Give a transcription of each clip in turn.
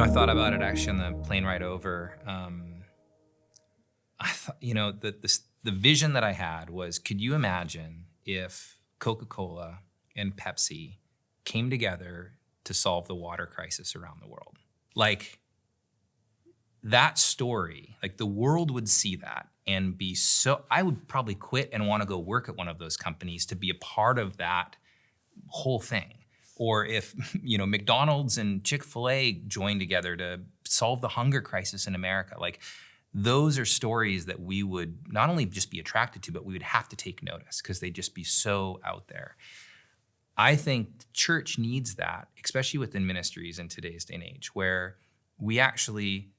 I thought about it actually on the plane ride over. I thought, the vision that I had was, could you imagine if Coca-Cola and Pepsi came together to solve the water crisis around the world? Like that story, like the world would see that and be so, I would probably quit and want to go work at one of those companies to be a part of that whole thing. Or if, McDonald's and Chick-fil-A joined together to solve the hunger crisis in America, like those are stories that we would not only just be attracted to, but we would have to take notice because they'd just be so out there. I think the church needs that, especially within ministries in today's day and age, where we actually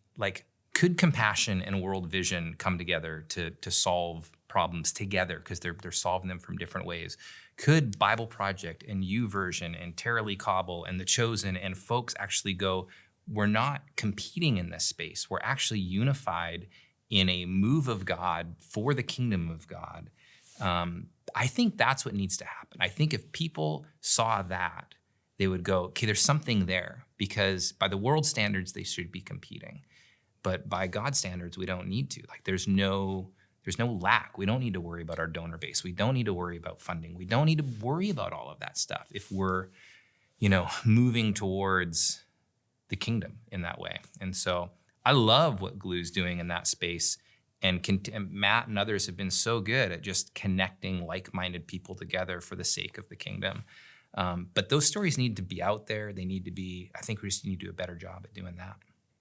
could compassion and world vision come together to solve problems together because they're solving them from different ways? Could BibleProject and YouVersion and Tara Lee Cobble and The Chosen and folks actually go, we're not competing in this space. We're actually unified in a move of God for the kingdom of God. I think that's what needs to happen. I think if people saw that, they would go, okay, there's something there, because by the world standards, they should be competing. But by God's standards, we don't need to. There's no lack. We don't need to worry about our donor base. We don't need to worry about funding. We don't need to worry about all of that stuff if we're, moving towards the kingdom in that way. And so I love what Gloo's doing in that space. And Matt and others have been so good at just connecting like-minded people together for the sake of the kingdom. But those stories need to be out there. They need to be, I think we just need to do a better job at doing that.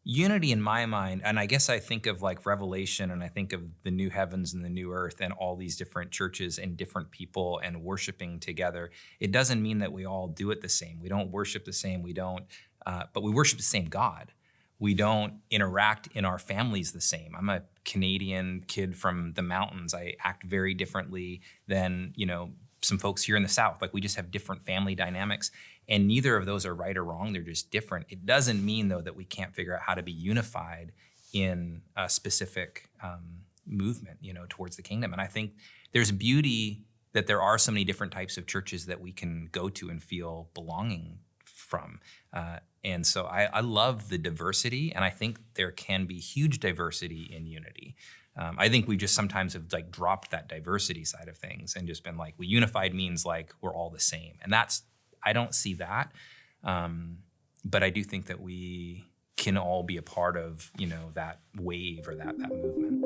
Unity in my mind, and I guess I think of Revelation, and I think of the new heavens and the new earth and all these different churches and different people and worshiping together. It doesn't mean that we all do it the same. We don't worship the same. We don't, but we worship the same God. We don't interact in our families the same. I'm a Canadian kid from the mountains. I act very differently than, some folks here in the South. We just have different family dynamics, and neither of those are right or wrong. They're just different. It doesn't mean, though, that we can't figure out how to be unified in a specific movement, towards the kingdom. And I think there's beauty that there are so many different types of churches that we can go to and feel belonging from. And so I love the diversity, and I think there can be huge diversity in unity. I think we just sometimes have dropped that diversity side of things and just been well, unified means we're all the same. And I don't see that. But I do think that we can all be a part of, that wave or that movement.